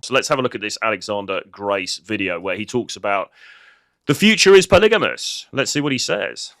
So let's have a look at this Alexander Grace video where he talks about the future is polygamous. Let's see what he says.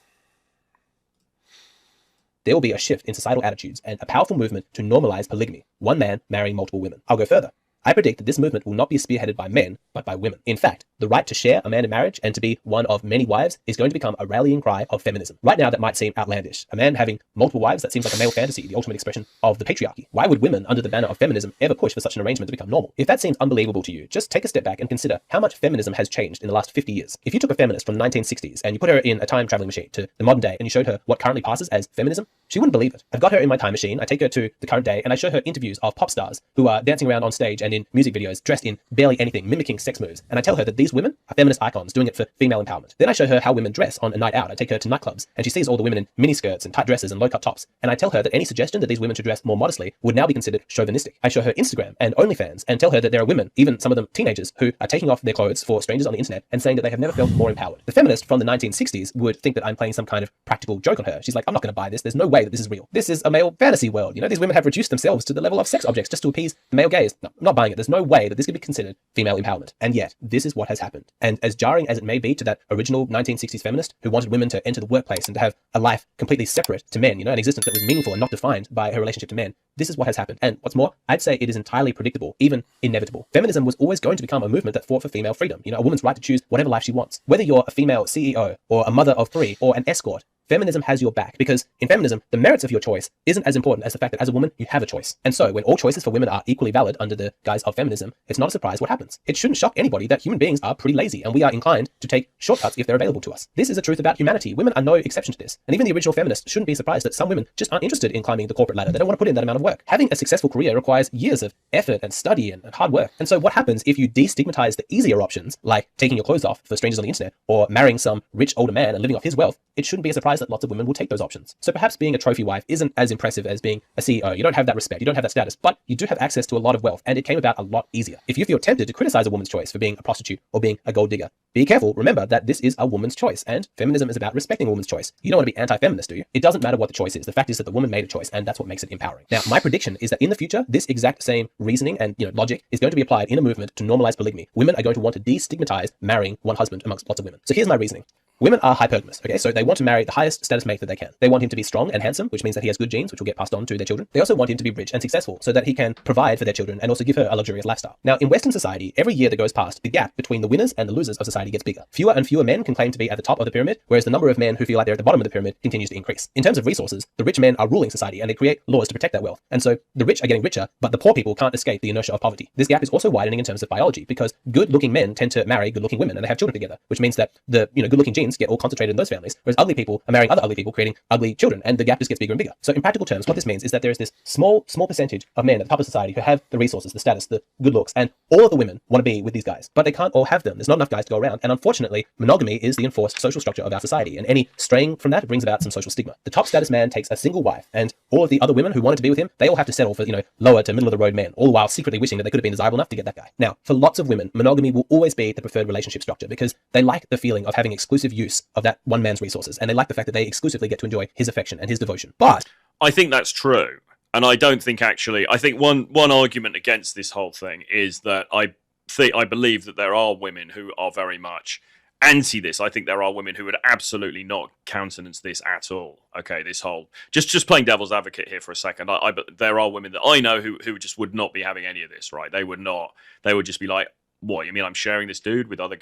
There will be a shift in societal attitudes and a powerful movement to normalize polygamy, one man marrying multiple women. I'll go further. I predict that this movement will not be spearheaded by men, but by women. In fact, the right to share a man in marriage and to be one of many wives is going to become a rallying cry of feminism. Right now, that might seem outlandish. A man having multiple wives, that seems like a male fantasy, the ultimate expression of the patriarchy. Why would women, under the banner of feminism, ever push for such an arrangement to become normal? If that seems unbelievable to you, just take a step back and consider how much feminism has changed in the last 50 years. If you took a feminist from the 1960s and you put her in a time traveling machine to the modern day and you showed her what currently passes as feminism, she wouldn't believe it. I've got her in my time machine, I take her to the current day and I show her interviews of pop stars who are dancing around on stage and in music videos dressed in barely anything, mimicking sex moves. And I tell her that these women are feminist icons doing it for female empowerment. Then I show her how women dress on a night out. I take her to nightclubs and she sees all the women in miniskirts and tight dresses and low-cut tops. And I tell her that any suggestion that these women should dress more modestly would now be considered chauvinistic. I show her Instagram and OnlyFans and tell her that there are women, even some of them teenagers, who are taking off their clothes for strangers on the internet and saying that they have never felt more empowered. The feminist from the 1960s would think that I'm playing some kind of practical joke on her. She's like, I'm not going to buy this. There's no way that this is real. This is a male fantasy world. You know, these women have reduced themselves to the level of sex objects just to appease the male gaze. No, I'm not buying it. There's no way that this could be considered female empowerment. And yet, this is what has happened. And as jarring as it may be to that original 1960s feminist who wanted women to enter the workplace and to have a life completely separate to men, you know, an existence that was meaningful and not defined by her relationship to men, this is what has happened. And what's more, I'd say it is entirely predictable, even inevitable. Feminism was always going to become a movement that fought for female freedom. You know, a woman's right to choose whatever life she wants. Whether you're a female CEO or a mother of 3 or an escort, feminism has your back, because in feminism, the merits of your choice isn't as important as the fact that as a woman, you have a choice. And so when all choices for women are equally valid under the guise of feminism, it's not a surprise what happens. It shouldn't shock anybody that human beings are pretty lazy and we are inclined to take shortcuts if they're available to us. This is a truth about humanity. Women are no exception to this. And even the original feminists shouldn't be surprised that some women just aren't interested in climbing the corporate ladder. They don't want to put in that amount of work. Having a successful career requires years of effort and study and hard work. And so what happens if you destigmatize the easier options, like taking your clothes off for strangers on the internet or marrying some rich older man and living off his wealth? It shouldn't be a surprise that lots of women will take those options. So perhaps being a trophy wife isn't as impressive as being a CEO. You don't have that respect, you don't have that status, but you do have access to a lot of wealth, and it came about a lot easier. If you feel tempted to criticize a woman's choice for being a prostitute or being a gold digger, be careful. Remember that this is a woman's choice, and feminism is about respecting a woman's choice. You don't want to be anti-feminist, do you? It doesn't matter what the choice is. The fact is that the woman made a choice, and that's what makes it empowering. Now, my prediction is that in the future, this exact same reasoning and logic is going to be applied in a movement to normalize polygamy. Women are going to want to destigmatize marrying one husband amongst lots of women. So here's my reasoning. Women are hypergamous, okay? So they want to marry the highest status mate that they can. They want him to be strong and handsome, which means that he has good genes, which will get passed on to their children. They also want him to be rich and successful so that he can provide for their children and also give her a luxurious lifestyle. Now, in Western society, every year that goes past, the gap between the winners and the losers of society gets bigger. Fewer and fewer men can claim to be at the top of the pyramid, whereas the number of men who feel like they're at the bottom of the pyramid continues to increase. In terms of resources, the rich men are ruling society and they create laws to protect that wealth. And so the rich are getting richer, but the poor people can't escape the inertia of poverty. This gap is also widening in terms of biology, because good-looking men tend to marry good-looking women and they have children together, which means that the good-looking genes get all concentrated in those families, whereas ugly people are marrying other ugly people, creating ugly children, and the gap just gets bigger and bigger. So in practical terms, what this means is that there is this small percentage of men at the top of society who have the resources, the status, the good looks, and all of the women want to be with these guys, but they can't all have them. There's not enough guys to go around, and unfortunately, monogamy is the enforced social structure of our society, and any straying from that brings about some social stigma. The top status man takes a single wife, and all of the other women who wanted to be with him, they all have to settle for, lower to middle of the road men, all the while secretly wishing that they could have been desirable enough to get that guy. Now, for lots of women, monogamy will always be the preferred relationship structure because they like the feeling of having exclusive use of that one man's resources, and they like the fact that they exclusively get to enjoy his affection and his devotion. But I think that's true. And I don't think actually, I think one argument against this whole thing is that I believe that there are women who are very much anti this. I think there are women who would absolutely not countenance this at all. Okay, this whole just playing devil's advocate here for a second. There are women that I know who just would not be having any of this, right? They would not. They would just be like, what, you mean I'm sharing this dude with other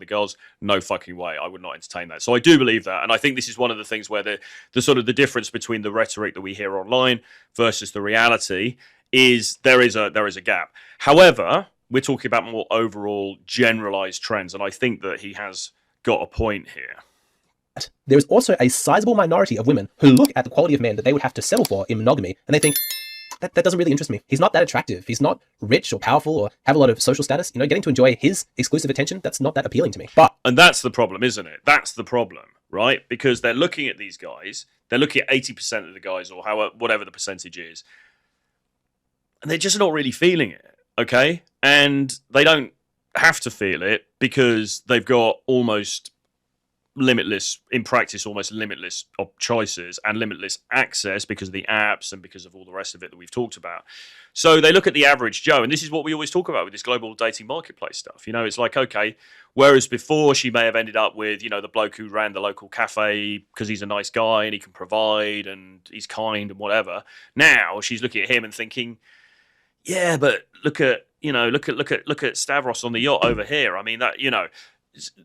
girls? No fucking way. I would not entertain that. So I do believe that. And I think this is one of the things where the sort of the difference between the rhetoric that we hear online versus the reality is there is a gap. However, we're talking about more overall generalized trends. And I think that he has got a point here. There is also a sizable minority of women who look at the quality of men that they would have to settle for in monogamy and they think, that doesn't really interest me. He's not that attractive. He's not rich or powerful or have a lot of social status. Getting to enjoy his exclusive attention, that's not that appealing to me. And that's the problem, isn't it? That's the problem, right? Because they're looking at these guys, they're looking at 80% of the guys or whatever the percentage is, and they're just not really feeling it, okay? And they don't have to feel it because they've got almost limitless, in practice, almost limitless choices and limitless access because of the apps and because of all the rest of it that we've talked about. So they look at the average Joe, and this is what we always talk about with this global dating marketplace stuff. You know, it's like, okay, whereas before she may have ended up with, you know, the bloke who ran the local cafe because he's a nice guy and he can provide and he's kind and whatever. Now she's looking at him and thinking, yeah, but look at Stavros on the yacht over here. I mean, that, you know,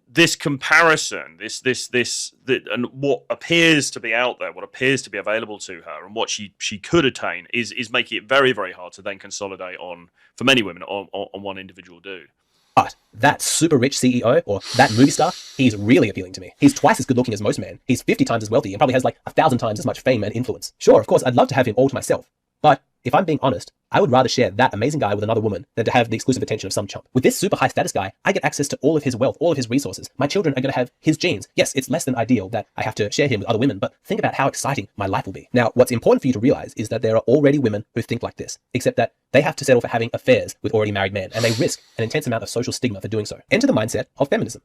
this comparison, and what appears to be out there, what appears to be available to her, and what she could attain is making it very, very hard to then consolidate on, for many women, on one individual dude. But that super rich CEO or that movie star, he's really appealing to me. He's twice as good looking as most men. He's 50 times as wealthy and probably has like 1,000 times as much fame and influence. Sure, of course, I'd love to have him all to myself. But if I'm being honest, I would rather share that amazing guy with another woman than to have the exclusive attention of some chump. With this super high status guy, I get access to all of his wealth, all of his resources. My children are going to have his genes. Yes, it's less than ideal that I have to share him with other women, but think about how exciting my life will be. Now, what's important for you to realize is that there are already women who think like this, except that they have to settle for having affairs with already married men, and they risk an intense amount of social stigma for doing so. Enter the mindset of feminism.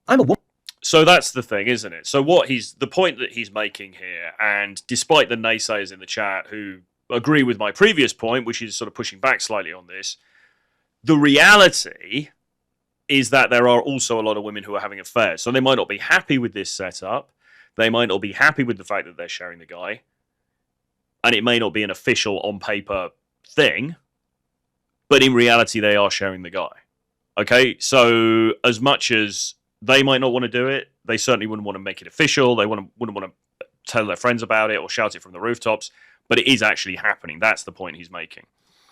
I'm a woman. So that's the thing, isn't it? So the point that he's making here, and despite the naysayers in the chat who agree with my previous point, which is sort of pushing back slightly on this, the reality is that there are also a lot of women who are having affairs. So they might not be happy with this setup. They might not be happy with the fact that they're sharing the guy. And it may not be an official on paper thing, but in reality, they are sharing the guy. Okay, so as much as they might not want to do it, they certainly wouldn't want to make it official. They wouldn't want to tell their friends about it or shout it from the rooftops. But it is actually happening. That's the point he's making.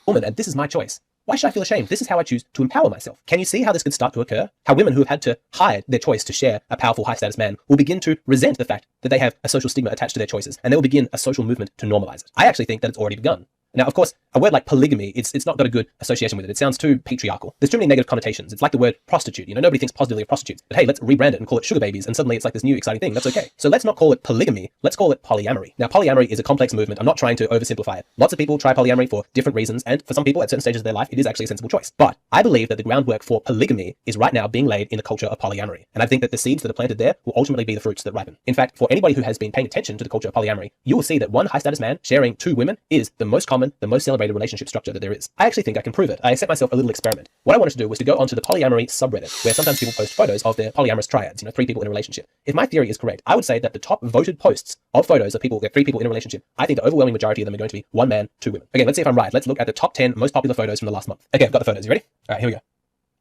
Woman, and this is my choice. Why should I feel ashamed? This is how I choose to empower myself. Can you see how this could start to occur? How women who have had to hide their choice to share a powerful, high-status man will begin to resent the fact that they have a social stigma attached to their choices, and they will begin a social movement to normalize it. I actually think that it's already begun. Now, of course, a word like polygamy, it's not got a good association with it. It sounds too patriarchal. There's too many negative connotations. It's like the word prostitute. You know, nobody thinks positively of prostitutes. But hey, let's rebrand it and call it sugar babies, and suddenly it's like this new exciting thing. That's okay. So let's not call it polygamy. Let's call it polyamory. Now, polyamory is a complex movement. I'm not trying to oversimplify it. Lots of people try polyamory for different reasons, and for some people at certain stages of their life, it is actually a sensible choice. But I believe that the groundwork for polygamy is right now being laid in the culture of polyamory. And I think that the seeds that are planted there will ultimately be the fruits that ripen. In fact, for anybody who has been paying attention to the culture of polyamory, you will see that one high-status man sharing 2 women is the most common, the most celebrated relationship structure that there is. I actually think I can prove it. I set myself a little experiment. What I wanted to do was to go onto the polyamory subreddit, where sometimes people post photos of their polyamorous triads, you know, 3 people in a relationship. If my theory is correct, I would say that the top voted posts of photos of people, 3 people in a relationship, I think the overwhelming majority of them are going to be 1 man, 2 women. Okay, let's see if I'm right. Let's look at the top 10 most popular photos from the last month. Okay, I've got the photos. You ready? All right, here we go.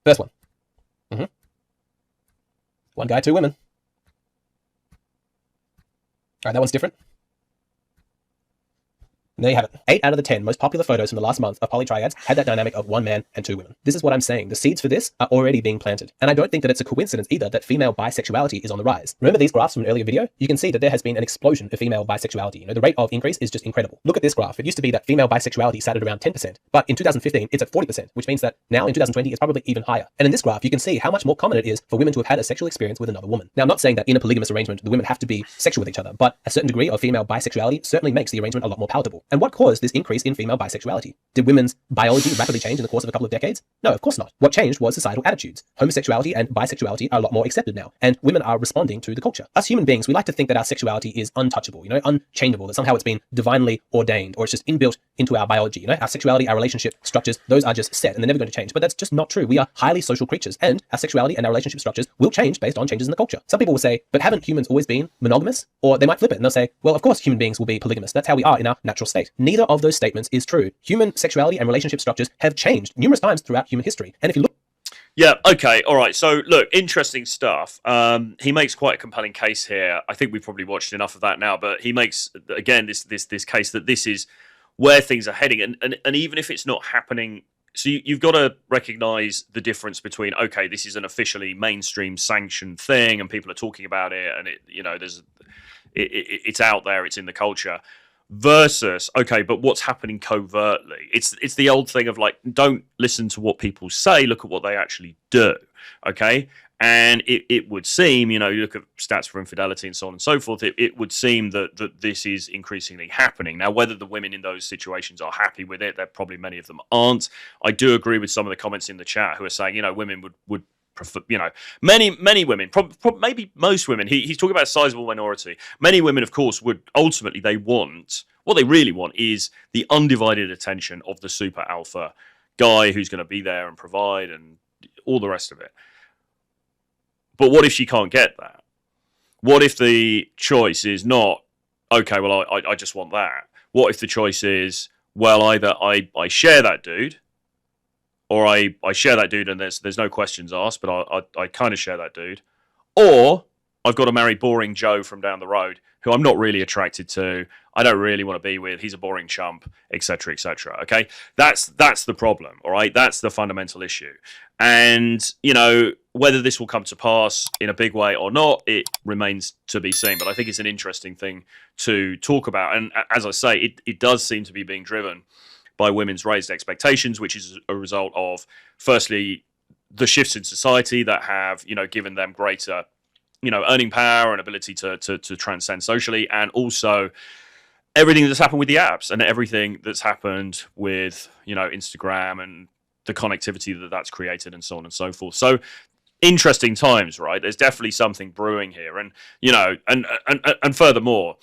First one. 1 guy, 2 women. All right, that one's different. And there you have it. 8 out of the 10 most popular photos from the last month of polytriads had that dynamic of 1 man and 2 women. This is what I'm saying. The seeds for this are already being planted. And I don't think that it's a coincidence either that female bisexuality is on the rise. Remember these graphs from an earlier video? You can see that there has been an explosion of female bisexuality. You know, the rate of increase is just incredible. Look at this graph. It used to be that female bisexuality sat at around 10%, but in 2015, it's at 40%, which means that now in 2020, it's probably even higher. And in this graph, you can see how much more common it is for women to have had a sexual experience with another woman. Now, I'm not saying that in a polygamous arrangement, the women have to be sexual with each other, but a certain degree of female bisexuality certainly makes the arrangement a lot more palatable. And what caused this increase in female bisexuality? Did women's biology rapidly change in the course of a couple of decades? No, of course not. What changed was societal attitudes. Homosexuality and bisexuality are a lot more accepted now, and women are responding to the culture. Us human beings, we like to think that our sexuality is untouchable, you know, unchangeable, that somehow it's been divinely ordained, or it's just inbuilt into our biology. You know, our sexuality, our relationship structures, those are just set and they're never going to change. But that's just not true. We are highly social creatures, and our sexuality and our relationship structures will change based on changes in the culture. Some people will say, but haven't humans always been monogamous? Or they might flip it and they'll say, well, of course human beings will be polygamous. That's how we are in our natural state. Neither of those statements is true. Human sexuality and relationship structures have changed numerous times throughout human history. And if you look... Yeah, okay, all right. So, look, interesting stuff. He makes quite a compelling case here. I think we've probably watched enough of that now, but he makes, again, this case that this is where things are heading. And even if it's not happening... So you've got to recognize the difference between, okay, this is an officially mainstream sanctioned thing and people are talking about it and it, you know, it's out there, it's in the culture, versus, okay, but what's happening covertly? It's the old thing of like, don't listen to what people say, look at what they actually do, okay? And it would seem, you know, you look at stats for infidelity and so on and so forth, it would seem that this is increasingly happening. Now, whether the women in those situations are happy with it, there probably many of them aren't. I do agree with some of the comments in the chat who are saying, you know, women would you know, many women, maybe most women. He's talking about a sizable minority. Many women, of course, would ultimately what they really want is the undivided attention of the super alpha guy who's going to be there and provide and all the rest of it. But what if she can't get that? What if the choice is not, okay, well, I just want that? What if the choice is, well, either I share that dude, or I share that dude and there's no questions asked, but I kind of share that dude, or I've got to marry boring Joe from down the road who I'm not really attracted to, I don't really want to be with, he's a boring chump, etc., etc. Okay, that's the problem. All right, that's the fundamental issue. And you know, whether this will come to pass in a big way or not, it remains to be seen. But I think it's an interesting thing to talk about. And as I say, it does seem to be being driven by women's raised expectations, which is a result of, firstly, the shifts in society that have, you know, given them greater, you know, earning power and ability to transcend socially, and also everything that's happened with the apps and everything that's happened with, you know, Instagram and the connectivity that's created and so on and so forth. So interesting times, right? There's definitely something brewing here. And, you know, and furthermore,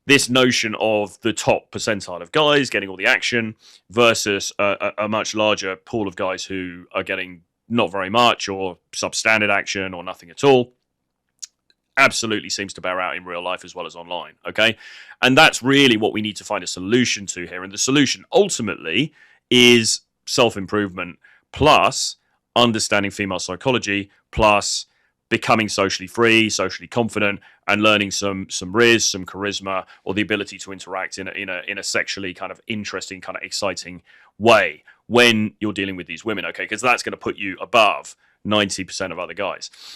this notion of the top percentile of guys getting all the action versus a much larger pool of guys who are getting not very much or substandard action or nothing at all absolutely seems to bear out in real life as well as online, okay? And that's really what we need to find a solution to here. And the solution ultimately is self-improvement plus understanding female psychology plus becoming socially free, socially confident, and learning some riz, some charisma, or the ability to interact in a sexually kind of interesting, kind of exciting way when you're dealing with these women, okay? Because that's going to put you above 90% of other guys.